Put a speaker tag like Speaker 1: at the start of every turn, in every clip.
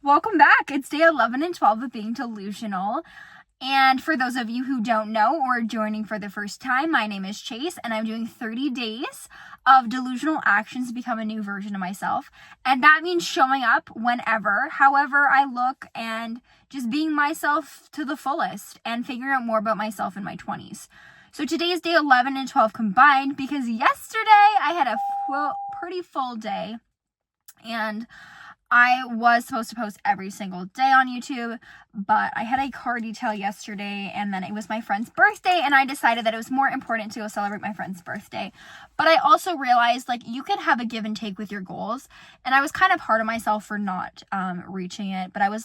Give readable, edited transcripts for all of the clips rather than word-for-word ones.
Speaker 1: Welcome back. It's day 11 and 12 of being delusional. And for those of you who don't know or joining for the first time, my name is Chase and I'm doing 30 days of delusional actions to become a new version of myself. And that means showing up whenever, however I look, and just being myself to the fullest and figuring out more about myself in my 20s. So today is day 11 and 12 combined because yesterday I had a pretty full day and I was supposed to post every single day on YouTube, but I had a car detail yesterday and then it was my friend's birthday and I decided that it was more important to go celebrate my friend's birthday. But I also realized you can have a give and take with your goals, and I was kind of hard on myself for not reaching it. But I was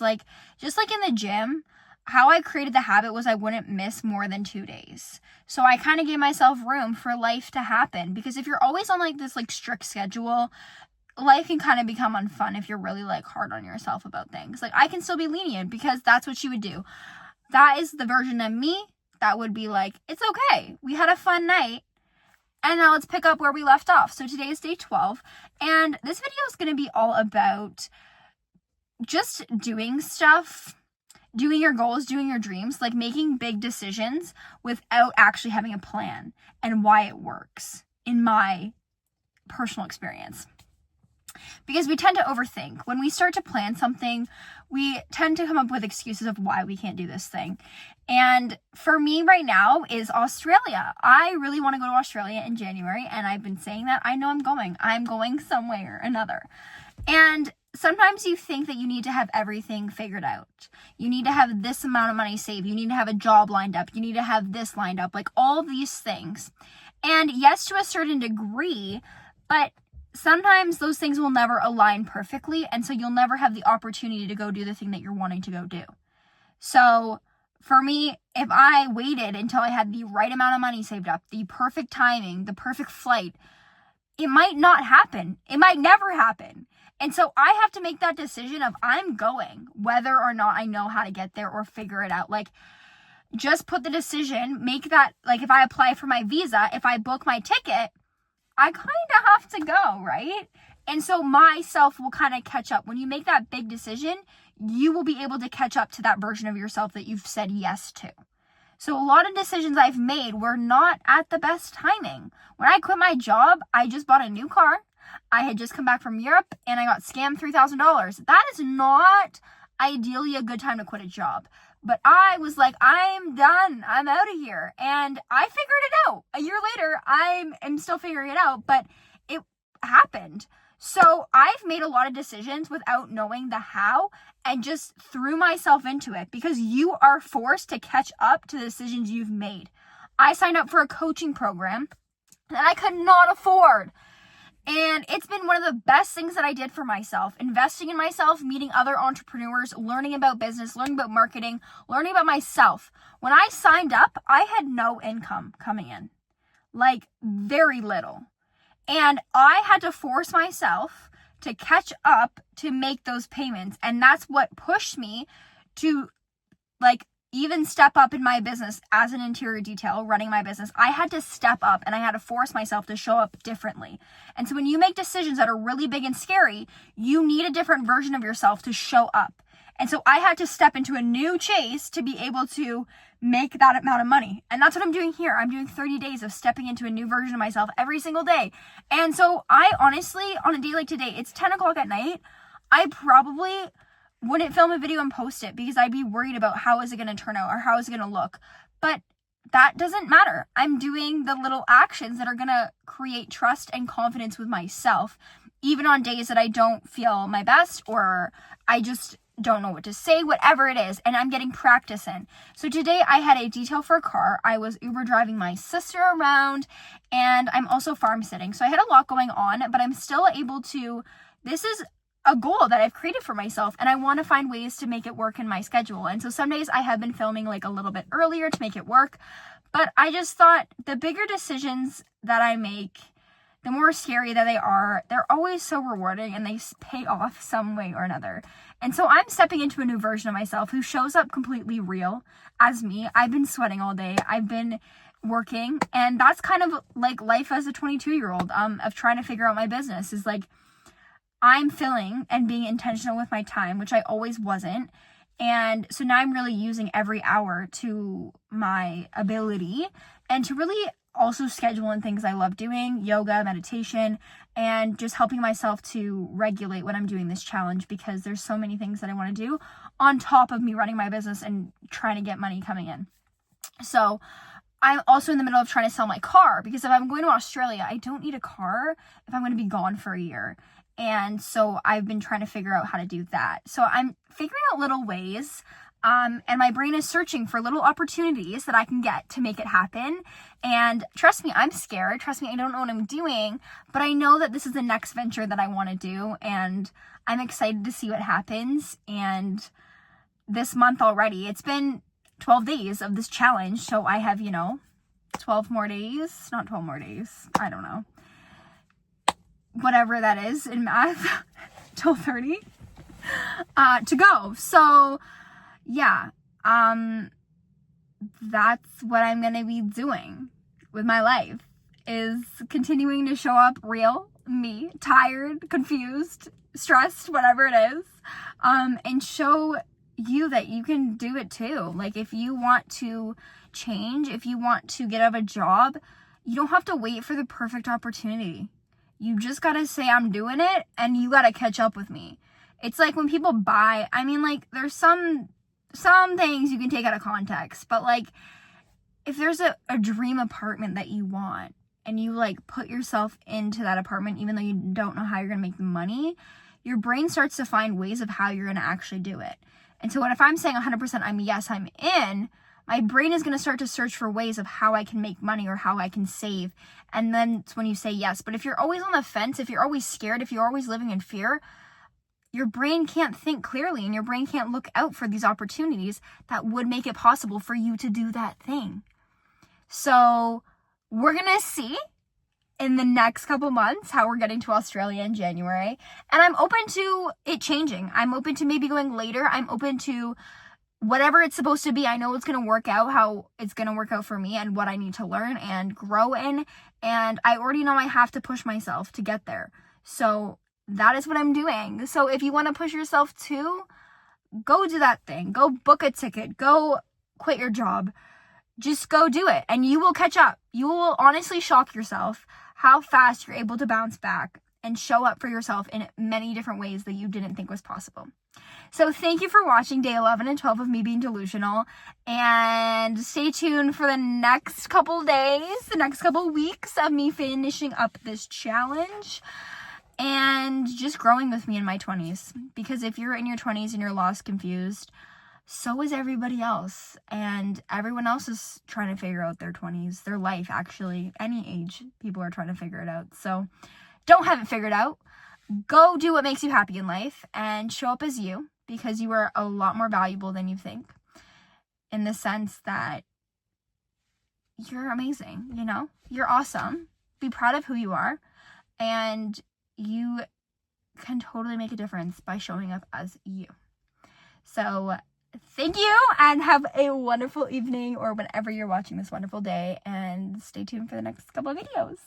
Speaker 1: just like in the gym, how I created the habit was I wouldn't miss more than 2 days. So I kind of gave myself room for life to happen, because if you're always on this strict schedule, life can kind of become unfun if you're really hard on yourself about things. I can still be lenient because that's what she would do. That is the version of me that would be it's okay, we had a fun night and now let's pick up where we left off. So today is day 12 and this video is going to be all about just doing stuff, doing your goals, doing your dreams, making big decisions without actually having a plan, and why it works in my personal experience. Because we tend to overthink. When we start to plan something, we tend to come up with excuses of why we can't do this thing. And for me right now is Australia. I really want to go to Australia in January, and I've been saying that. I know I'm going. I'm going somewhere or another. And sometimes you think that you need to have everything figured out. You need to have this amount of money saved. You need to have a job lined up. You need to have this lined up. All these things. And yes, to a certain degree, but sometimes those things will never align perfectly, and so you'll never have the opportunity to go do the thing that you're wanting to go do. So for me, if I waited until I had the right amount of money saved up, the perfect timing, the perfect flight, it might not happen. It might never happen. And so I have to make that decision of I'm going, whether or not I know how to get there or figure it out. Just put the decision, make that, if I apply for my visa, if I book my ticket, I kind of have to go, right? And so myself will kind of catch up. When you make that big decision, you will be able to catch up to that version of yourself that you've said yes to. So a lot of decisions I've made were not at the best timing. When I quit my job, I just bought a new car. I had just come back from Europe and I got scammed $3,000. That is not ideally a good time to quit a job. But I was I'm done. I'm out of here. And I figured it out. A year later, I'm still figuring it out, but it happened. So I've made a lot of decisions without knowing the how and just threw myself into it, because you are forced to catch up to the decisions you've made. I signed up for a coaching program that I could not afford. And it's been one of the best things that I did for myself. Investing in myself, meeting other entrepreneurs, learning about business, learning about marketing, learning about myself. When I signed up, I had no income coming in. Very little. And I had to force myself to catch up to make those payments. And that's what pushed me to even step up in my business as an interior detail, running my business. I had to step up and I had to force myself to show up differently. And so when you make decisions that are really big and scary, you need a different version of yourself to show up. And so I had to step into a new Chase to be able to make that amount of money. And that's what I'm doing here. I'm doing 30 days of stepping into a new version of myself every single day. And so I honestly, on a day like today, it's 10 o'clock at night, I probably wouldn't film a video and post it because I'd be worried about how is it going to turn out or how is it going to look. But that doesn't matter. I'm doing the little actions that are going to create trust and confidence with myself, even on days that I don't feel my best or I just don't know what to say, whatever it is, and I'm getting practice in. So today I had a detail for a car. I was Uber driving my sister around, and I'm also farm sitting. So I had a lot going on, but I'm still able to, this is a goal that I've created for myself, and I want to find ways to make it work in my schedule. And so some days I have been filming a little bit earlier to make it work, but I just thought the bigger decisions that I make, the more scary that they are, they're always so rewarding and they pay off some way or another. And so I'm stepping into a new version of myself who shows up completely real as me. I've been sweating all day. I've been working, and that's kind of life as a 22-year-old of trying to figure out my business is I'm filling and being intentional with my time, which I always wasn't. And so now I'm really using every hour to my ability, and to really also schedule in things I love doing, yoga, meditation, and just helping myself to regulate when I'm doing this challenge, because there's so many things that I want to do on top of me running my business and trying to get money coming in. So I'm also in the middle of trying to sell my car, because if I'm going to Australia, I don't need a car if I'm going to be gone for a year. And so I've been trying to figure out how to do that. So I'm figuring out little ways, and my brain is searching for little opportunities that I can get to make it happen. And trust me, I'm scared. Trust me, I don't know what I'm doing, but I know that this is the next venture that I want to do, and I'm excited to see what happens. And this month already, it's been 12 days of this challenge, so I have, 12 more days, not 12 more days, I don't know, whatever that is in math, 12:30 to go. So yeah, that's what I'm gonna be doing with my life, is continuing to show up real me, tired, confused, stressed, whatever it is, and show you that you can do it too. Like, if you want to change, if you want to get out of a job, you don't have to wait for the perfect opportunity. You just gotta say, I'm doing it, and you gotta catch up with me. It's like when people buy, there's some things you can take out of context, but like, if there's a dream apartment that you want, and you like put yourself into that apartment, even though you don't know how you're gonna make the money, your brain starts to find ways of how you're gonna actually do it. And so if I'm saying 100% I'm in, my brain is going to start to search for ways of how I can make money or how I can save. And then it's when you say yes. But if you're always on the fence, if you're always scared, if you're always living in fear, your brain can't think clearly, and your brain can't look out for these opportunities that would make it possible for you to do that thing. So we're going to see in the next couple months how we're getting to Australia in January. And I'm open to it changing. I'm open to maybe going later. I'm open to whatever it's supposed to be. I know it's going to work out how it's going to work out for me, and what I need to learn and grow in. And I already know I have to push myself to get there. So that is what I'm doing. So if you want to push yourself too, go do that thing. Go book a ticket. Go quit your job. Just go do it, and you will catch up. You will honestly shock yourself how fast you're able to bounce back and show up for yourself in many different ways that you didn't think was possible. So thank you for watching day 11 and 12 of me being delusional, and stay tuned for the next couple days, the next couple weeks of me finishing up this challenge and just growing with me in my 20s. Because if you're in your 20s and you're lost, confused, so is everybody else, and everyone else is trying to figure out their 20s, their life, actually. Any age, people are trying to figure it out. So don't have it figured out. Go do what makes you happy in life, and show up as you, because you are a lot more valuable than you think, in the sense that you're amazing, you're awesome. Be proud of who you are, and you can totally make a difference by showing up as you. So thank you, and have a wonderful evening, or whenever you're watching this wonderful day, and stay tuned for the next couple of videos.